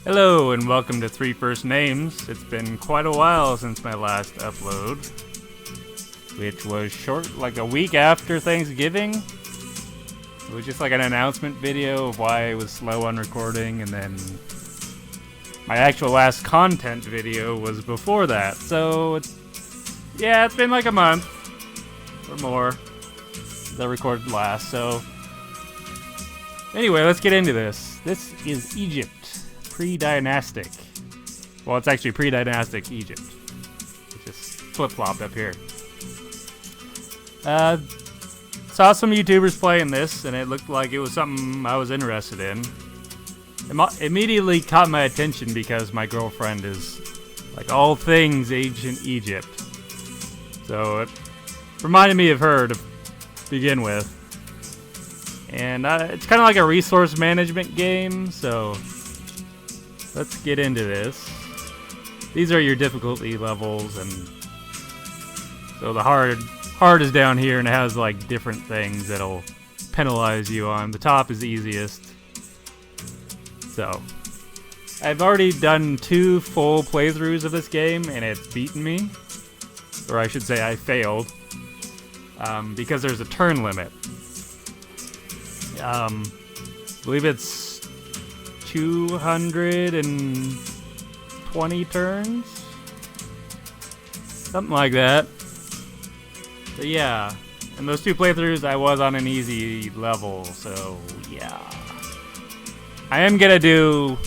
Hello and welcome to Three First Names. It's been quite a while since my last upload, which was short, like a week after Thanksgiving. It was just like an announcement video of why I was slow on recording, and then my actual last content video was before that. So, it's been like a month or more that I recorded last. So, anyway, let's get into this. This is Egypt. Predynastic. Well, it's actually Predynastic Egypt. It just flip-flopped up here. Saw some YouTubers playing this, and it looked like it was something I was interested in. It immediately caught my attention because my girlfriend is like all things ancient Egypt. So it reminded me of her to begin with. And it's kind of like a resource management game, so let's get into this. These are your difficulty levels, and so the hard is down here, and it has like different things that'll penalize you on. The top is the easiest. So I've already done 2 full playthroughs of this game, and it's beaten me, or I should say I failed, because there's a turn limit. I believe it's 220 turns? Something like that. But yeah, in those 2 playthroughs I was on an easy level, so yeah. I am gonna do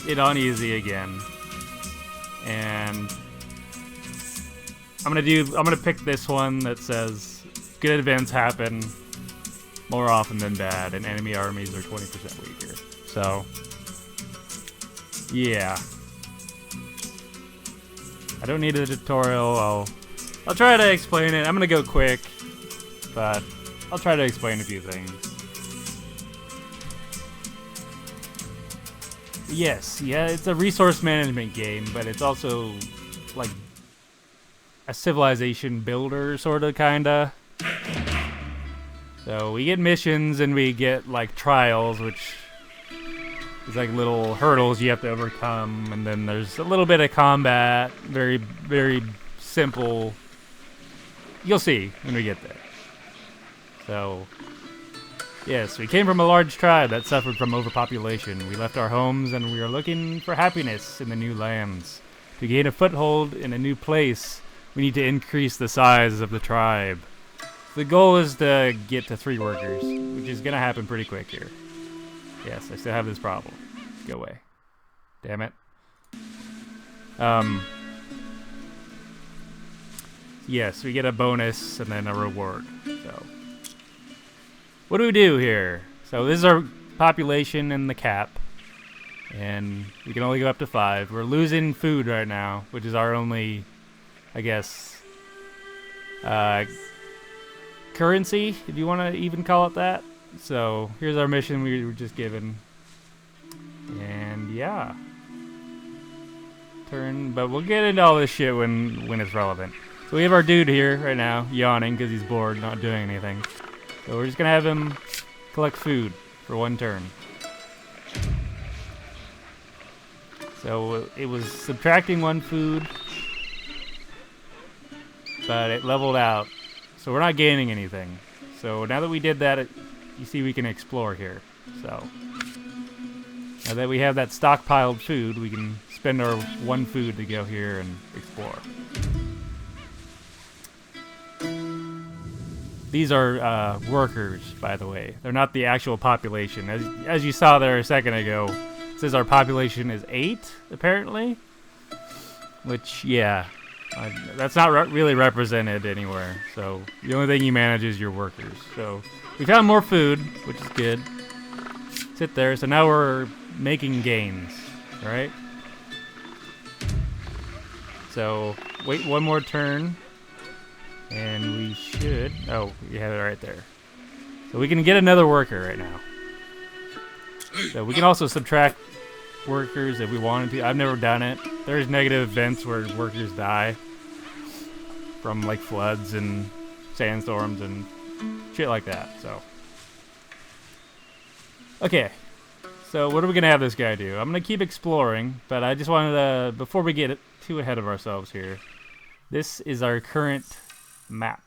it on easy again. And I'm gonna pick this one that says good events happen more often than bad, and enemy armies are 20% weaker. So, yeah. I don't need a tutorial. I'll try to explain it. I'm gonna go quick, but I'll try to explain a few things. Yes, yeah, it's a resource management game, but it's also like a civilization builder, sorta, kinda. So we get missions and we get like trials, which is like little hurdles you have to overcome, and then there's a little bit of combat, very, very simple. You'll see when we get there. So, yes, we came from a large tribe that suffered from overpopulation. We left our homes and we are looking for happiness in the new lands. To gain a foothold in a new place, we need to increase the size of the tribe. The goal is to get to 3 workers, which is gonna happen pretty quick here. Yes, I still have this problem. Go away. Damn it. Yes, we get a bonus and then a reward. So, what do we do here? So this is our population and the cap, and we can only go up to 5. We're losing food right now, which is our only, I guess, currency, if you want to even call it that. So here's our mission we were just given, and yeah, but we'll get into all this shit when it's relevant. So we have our dude here right now yawning because he's bored, not doing anything. So we're just gonna have him collect food for 1 turn. So it was subtracting 1 food, but it leveled out. So we're not gaining anything. So now that we did that, you see we can explore here. So now that we have that stockpiled food, we can spend our 1 food to go here and explore. These are workers, by the way. They're not the actual population. As you saw there a second ago, it says our population is 8, apparently. Which, yeah. That's not really represented anywhere. So the only thing you manage is your workers. So we found more food, which is good. Sit there. So now we're making gains, right? So wait 1 more turn, and we should. Oh, you have it right there. So we can get another worker right now. So we can also subtract workers if we wanted to. I've never done it. There's negative events where workers die from like floods and sandstorms and shit like that. So okay, So what are we gonna have this guy do? I'm gonna keep exploring, but I just wanted to, before we get too ahead of ourselves here, this is our current map.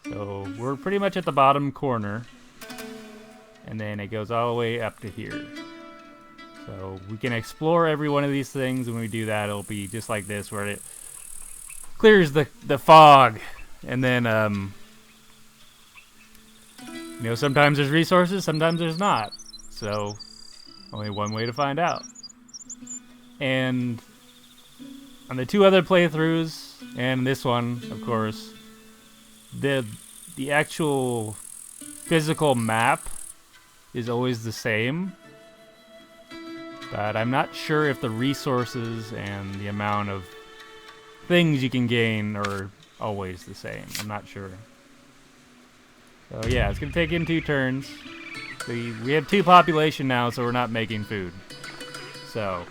So we're pretty much at the bottom corner, and then it goes all the way up to here. So we can explore every one of these things. When we do that, it'll be just like this, where it clears the fog, and then you know, sometimes there's resources, sometimes there's not. So only one way to find out. And on the 2 other playthroughs, and this one, of course, the actual physical map is always the same. But I'm not sure if the resources and the amount of things you can gain are always the same. I'm not sure. So yeah, it's going to take in 2 turns. We have 2 population now, so we're not making food. So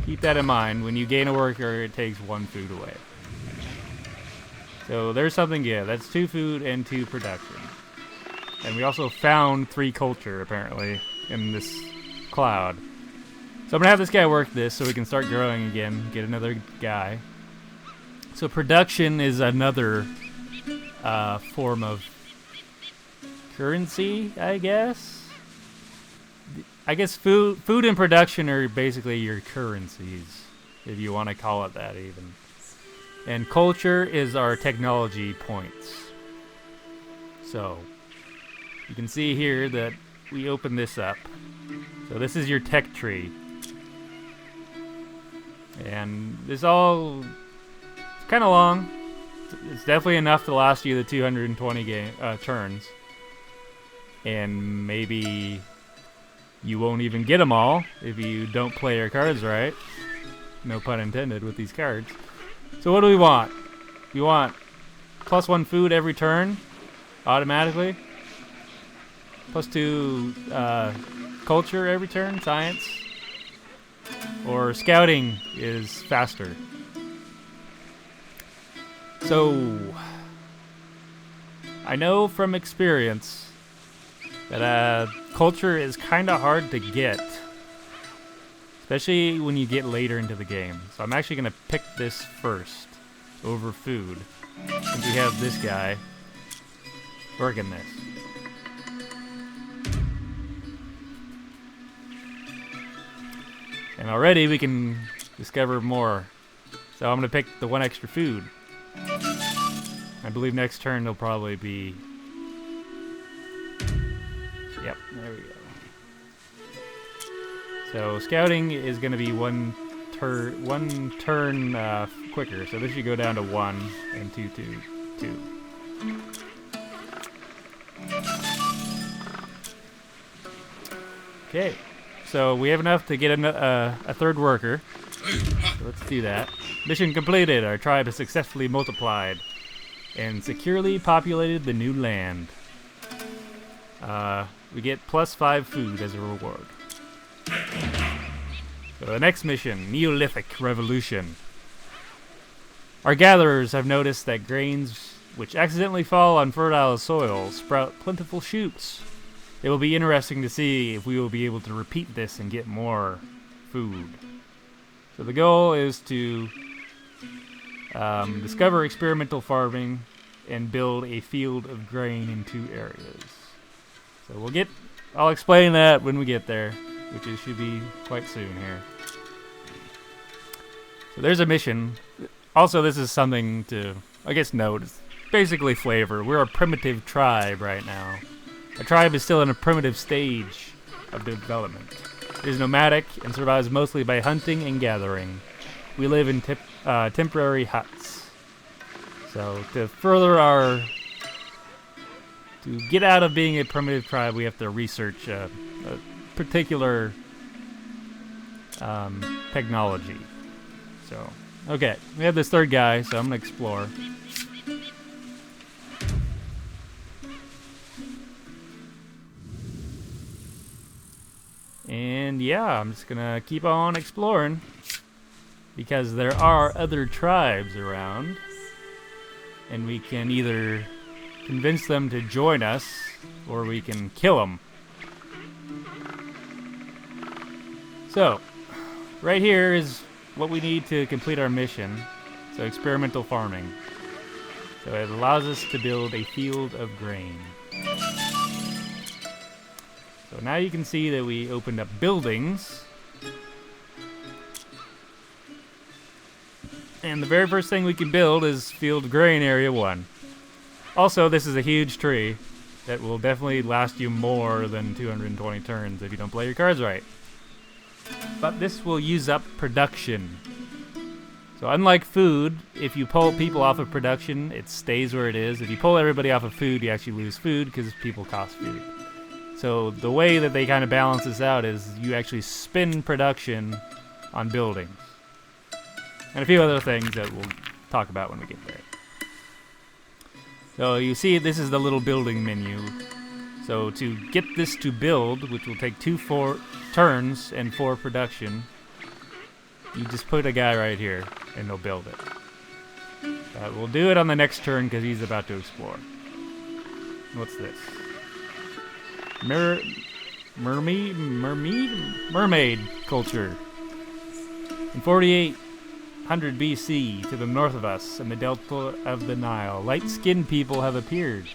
keep that in mind. When you gain a worker, it takes 1 food away. So there's something good. That's 2 food and 2 production. And we also found 3 culture, apparently, in this cloud. So I'm going to have this guy work this so we can start growing again, get another guy. So production is another form of currency, I guess. I guess food and production are basically your currencies, if you want to call it that even. And culture is our technology points. So you can see here that we open this up. So this is your tech tree. And this all, it's kind of long. It's definitely enough to last you the 220 turns. And maybe you won't even get them all if you don't play your cards right. No pun intended with these cards. So what do we want? We want +1 food every turn, automatically. +2 culture every turn, science. Or scouting is faster. So I know from experience that culture is kind of hard to get, especially when you get later into the game. So I'm actually going to pick this first over food, since we have this guy working this. And already we can discover more. So I'm going to pick the 1 extra food. I believe next turn there'll probably be... Yep, there we go. So scouting is going to be one turn quicker. So this should go down to 1 and 2, 2, 2. Okay. So we have enough to get a 3rd worker. So let's do that. Mission completed. Our tribe has successfully multiplied and securely populated the new land. We get +5 food as a reward. So the next mission, Neolithic Revolution. Our gatherers have noticed that grains which accidentally fall on fertile soil sprout plentiful shoots. It will be interesting to see if we will be able to repeat this and get more food. So the goal is to discover experimental farming and build a field of grain in 2 areas. So I'll explain that when we get there, which should be quite soon here. So there's a mission. Also, this is something to, I guess, note. It's basically flavor. We're a primitive tribe right now. Our tribe is still in a primitive stage of development. It is nomadic and survives mostly by hunting and gathering. We live in temporary huts. So to get out of being a primitive tribe, we have to research a particular technology. So, okay, we have this 3rd guy, so I'm gonna explore. And yeah, I'm just gonna keep on exploring because there are other tribes around, and we can either convince them to join us or we can kill them. So, right here is what we need to complete our mission. So, experimental farming. So it allows us to build a field of grain. So now you can see that we opened up buildings. And the very first thing we can build is field of grain area 1. Also, this is a huge tree that will definitely last you more than 220 turns if you don't play your cards right. But this will use up production. So unlike food, if you pull people off of production, it stays where it is. If you pull everybody off of food, you actually lose food because people cost food. So the way that they kind of balance this out is you actually spin production on buildings. And a few other things that we'll talk about when we get there. So you see this is the little building menu. So to get this to build, which will take 4 turns and 4 production, you just put a guy right here and he'll build it. We'll do it on the next turn because he's about to explore. What's this? Mermaid culture. In 4800 BC, to the north of us, in the delta of the Nile, light-skinned people have appeared.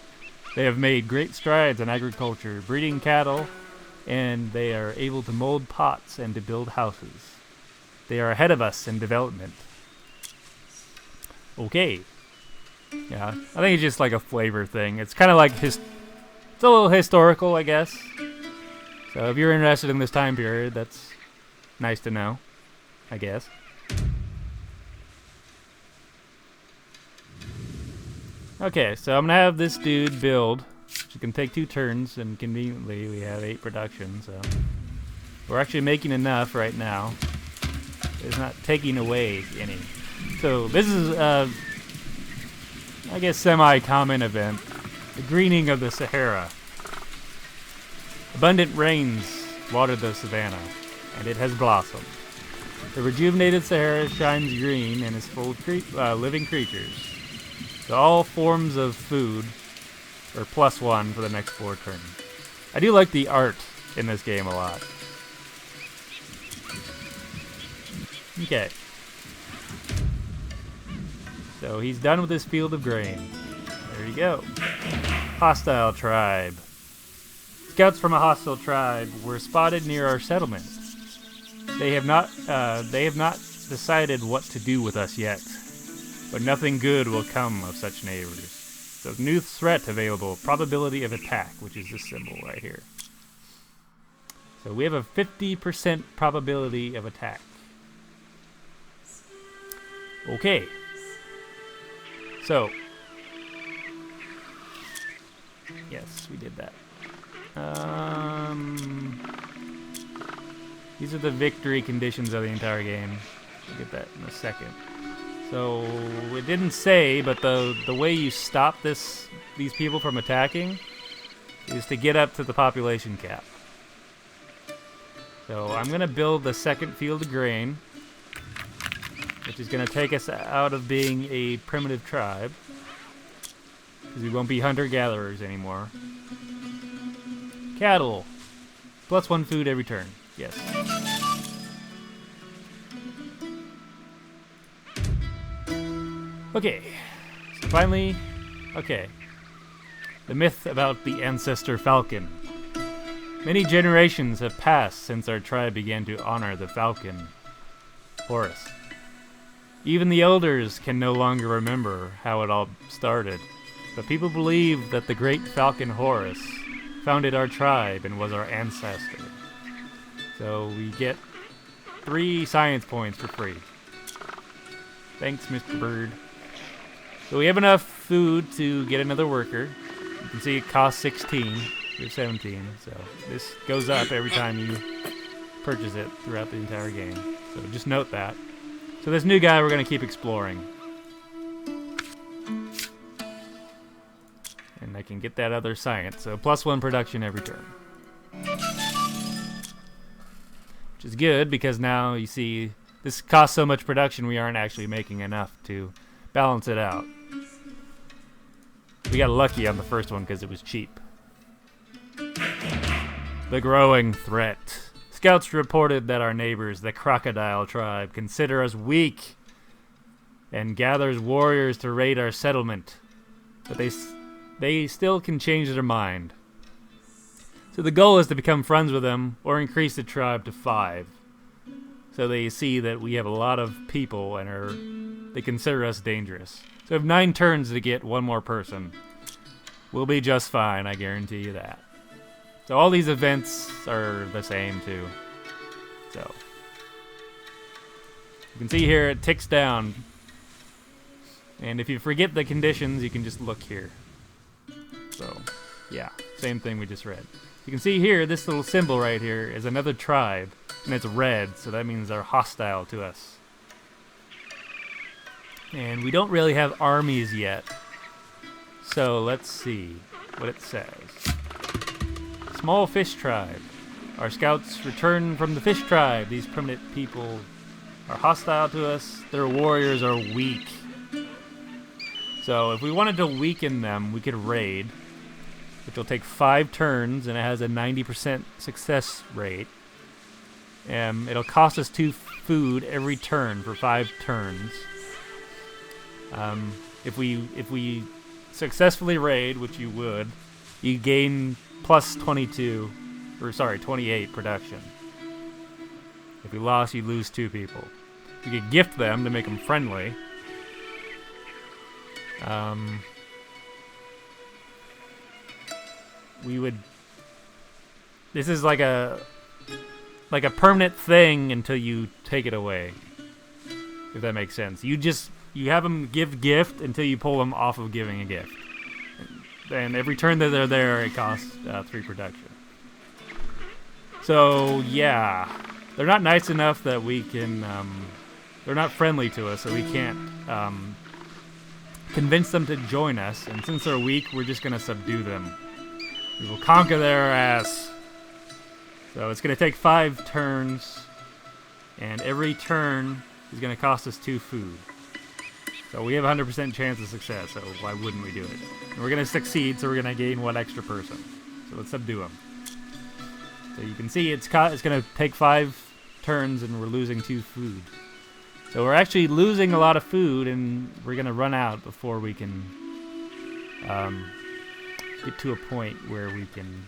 They have made great strides in agriculture, breeding cattle, and they are able to mold pots and to build houses. They are ahead of us in development. Okay. Yeah, I think it's just like a flavor thing. It's kind of like it's a little historical, I guess. So if you're interested in this time period, that's nice to know, I guess. Okay, so I'm gonna have this dude build. It can take 2 turns, and conveniently we have 8 production, so we're actually making enough right now. It's not taking away any. So this is, I guess, semi-common event. The greening of the Sahara. Abundant rains water the savanna, and it has blossomed. The rejuvenated Sahara shines green and is full of living creatures. So all forms of food are +1 for the next 4 turns. I do like the art in this game a lot. Okay. So he's done with his field of grain. There you go. Hostile tribe. Scouts from a hostile tribe were spotted near our settlement. They have not decided what to do with us yet, but nothing good will come of such neighbors. So new threat available, probability of attack, which is this symbol right here. So we have a 50% probability of attack. Okay. So. Yes, we did that. These are the victory conditions of the entire game. We'll get that in a second. So it didn't say, but the way you stop these people from attacking is to get up to the population cap. So I'm gonna build the second field of grain, which is gonna take us out of being a primitive tribe, because we won't be hunter-gatherers anymore. Cattle, +1 food every turn. Yes. Okay, so finally, okay. The myth about the ancestor falcon. Many generations have passed since our tribe began to honor the falcon, Horus. Even the elders can no longer remember how it all started, but people believe that the great falcon Horus founded our tribe and was our ancestor. So we get 3 science points for free. Thanks, Mr. Bird. So we have enough food to get another worker. You can see it costs 16. You're 17. So this goes up every time you purchase it throughout the entire game. So just note that. So this new guy we're going to keep exploring. And I can get that other science. So +1 production every turn. Which is good because now you see this costs so much production we aren't actually making enough to balance it out. We got lucky on the first one because it was cheap. The growing threat. Scouts reported that our neighbors, the crocodile tribe, consider us weak and gathers warriors to raid our settlement. But they still can change their mind. So the goal is to become friends with them or increase the tribe to 5. So they see that we have a lot of people and they consider us dangerous. So we have 9 turns to get one more person. We'll be just fine, I guarantee you that. So all these events are the same too. So you can see here it ticks down. And if you forget the conditions, you can just look here. So yeah, same thing we just read. You can see here, this little symbol right here is another tribe, and it's red, so that means they're hostile to us. And we don't really have armies yet, so let's see what it says. Small fish tribe. Our scouts return from the fish tribe. These primitive people are hostile to us. Their warriors are weak. So if we wanted to weaken them, we could raid, which will take 5 turns, and it has a 90% success rate. It'll cost us 2 food every turn for 5 turns. If we successfully raid, which you would, you gain plus 28 production. If you lost, you lose 2 people. You could gift them to make them friendly. This is like a permanent thing until you take it away, if that makes sense. You have them give gift until you pull them off of giving a gift, and every turn that they're there, it costs 3 production. So yeah, they're not nice enough that we can. They're not friendly to us, so we can't convince them to join us. And since they're weak, we're just gonna subdue them. We will conquer their ass. So it's going to take 5 turns, and every turn is going to cost us 2 food. So we have a 100% chance of success, so why wouldn't we do it? And we're going to succeed, so we're going to gain 1 extra person. So let's subdue them. So you can see it's going to take 5 turns, and we're losing 2 food. So we're actually losing a lot of food, and we're going to run out before we can get to a point where we can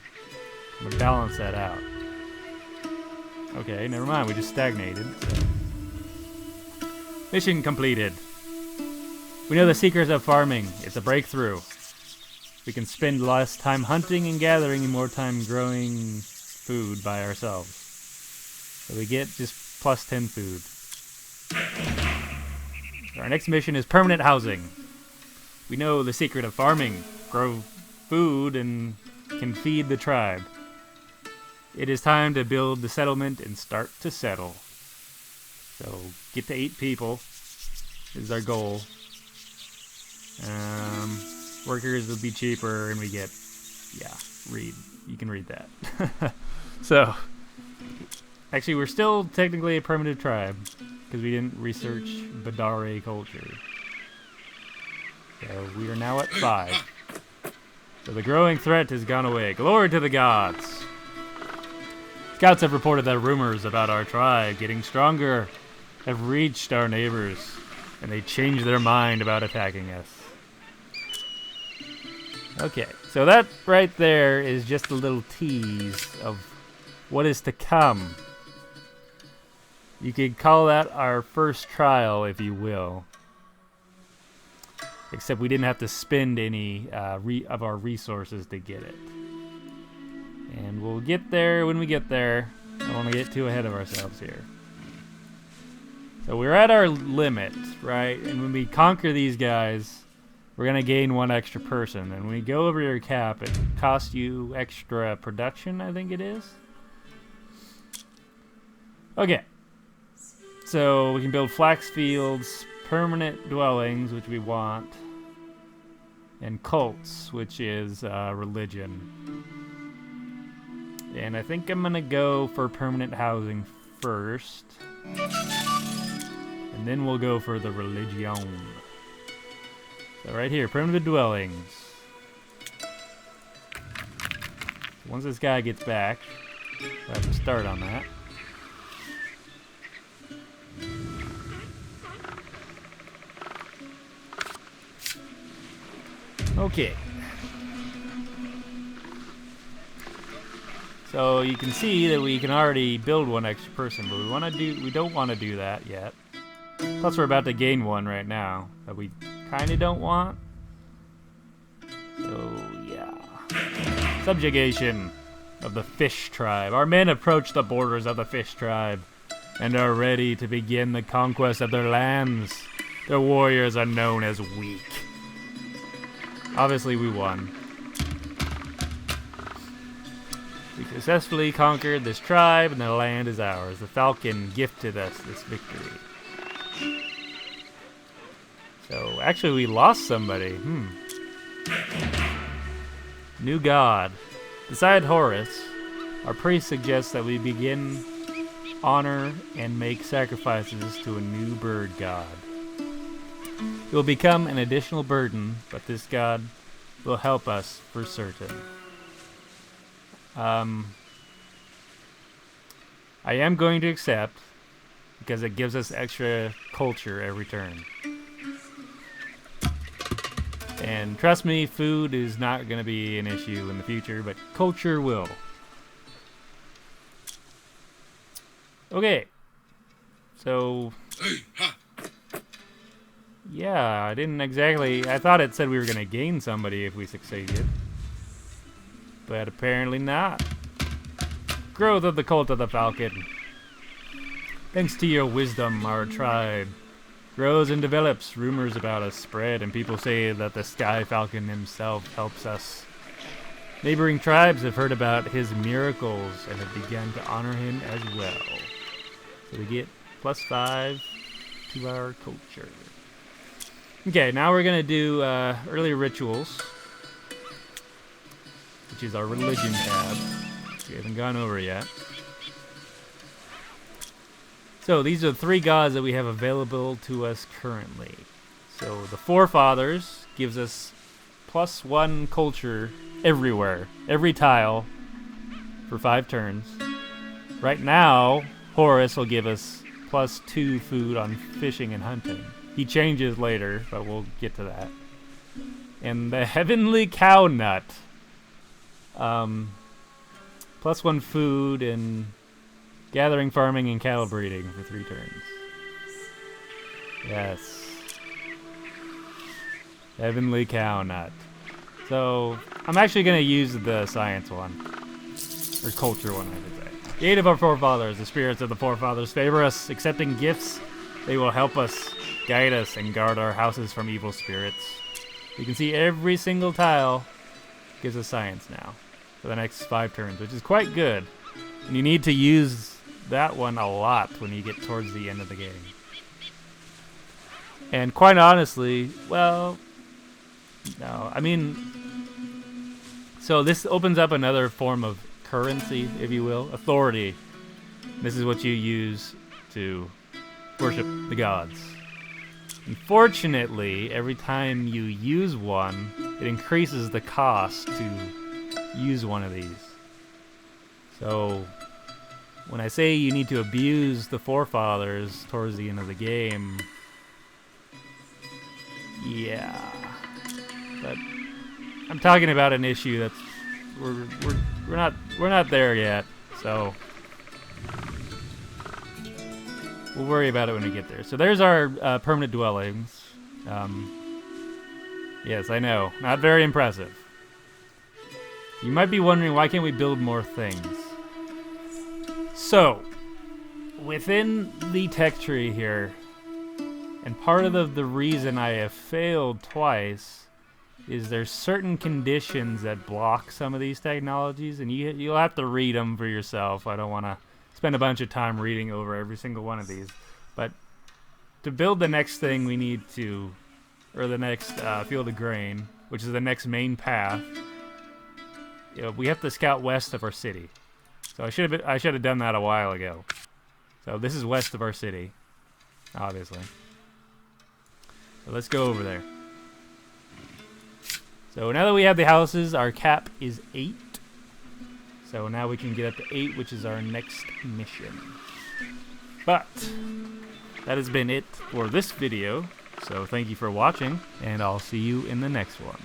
balance that out. Okay, never mind, we just stagnated. So. Mission completed. We know the secrets of farming. It's a breakthrough. We can spend less time hunting and gathering and more time growing food by ourselves. So we get just plus 10 food. Our next mission is permanent housing. We know the secret of farming. Grow food and can feed the tribe. It is time to build the settlement and start to settle. So get to 8 people is our goal. Workers will be cheaper, and we get, read. You can read that. So, actually, we're still technically a primitive tribe because we didn't research Badare culture. So we are now at 5. So the growing threat has gone away. Glory to the gods! Scouts have reported that rumors about our tribe getting stronger have reached our neighbors, and they changed their mind about attacking us. Okay, so that right there is just a little tease of what is to come. You could call that our first trial, if you will. Except we didn't have to spend any of our resources to get it. And we'll get there when we get there. I don't want to get too ahead of ourselves here. So we're at our limit, right? And when we conquer these guys, we're going to gain 1 extra person. And when we go over your cap, it costs you extra production, I think it is. Okay. So we can build flax fields, permanent dwellings, which we want, and cults, which is religion. And I think I'm gonna go for permanent housing first, and then we'll go for the religion. So right here, primitive dwellings. Once this guy gets back, we'll have to start on that. Okay. So you can see that we can already build one extra person, but we don't want to do that yet. Plus we're about to gain one right now that we kind of don't want. So yeah. Subjugation of the fish tribe. Our men approach the borders of the fish tribe and are ready to begin the conquest of their lands. Their warriors are known as weak. Obviously we won. We successfully conquered this tribe and the land is ours. The falcon gifted us this victory. So actually we lost somebody. New god. Beside Horus, our priest suggests that we begin honor and make sacrifices to a new bird god. It will become an additional burden, but this god will help us for certain. I am going to accept because it gives us extra culture every turn. And trust me, food is not going to be an issue in the future, but culture will. Okay. So yeah, I thought it said we were going to gain somebody if we succeeded. But apparently not. Growth of the cult of the falcon. Thanks to your wisdom, our tribe grows and develops. Rumors about us spread, and people say that the Sky Falcon himself helps us. Neighboring tribes have heard about his miracles and have begun to honor him as well. So we get +5 to our culture. Okay, now we're going to do early rituals, which is our religion tab. We haven't gone over yet. So these are the 3 gods that we have available to us currently. So the forefathers gives us +1 culture everywhere, every tile for 5 turns. Right now, Horus will give us +2 food on fishing and hunting. He changes later, but we'll get to that. And the heavenly cow nut. +1 food and gathering, farming, and cattle breeding for 3 turns. Yes. Heavenly cow nut. So I'm actually going to use the science one. Or culture one, I should say. The aid of our forefathers. The spirits of the forefathers favor us. Accepting gifts, they will help us, guide us, and guard our houses from evil spirits. You can see every single tile gives us science now for the next 5 turns, which is quite good. And you need to use that one a lot when you get towards the end of the game. And quite honestly, well, no, I mean, so this opens up another form of currency, if you will, authority. This is what you use to worship the gods. Unfortunately, every time you use one, it increases the cost to use one of these. So when I say you need to abuse the forefathers towards the end of the game, yeah, but I'm talking about an issue that's we're not there yet, so we'll worry about it when we get there. So there's our permanent dwellings. Yes, I know, not very impressive. You might be wondering, why can't we build more things? So, within the tech tree here, and part of the reason I have failed twice is there's certain conditions that block some of these technologies, and you'll have to read them for yourself. I don't want to spend a bunch of time reading over every single one of these. But to build the next thing we need to, or the next field of grain, which is the next main path, we have to scout west of our city. So I should have done that a while ago. So this is west of our city, obviously. So let's go over there. So now that we have the houses, our cap is 8. So now we can get up to 8, which is our next mission. But that has been it for this video. So thank you for watching, and I'll see you in the next one.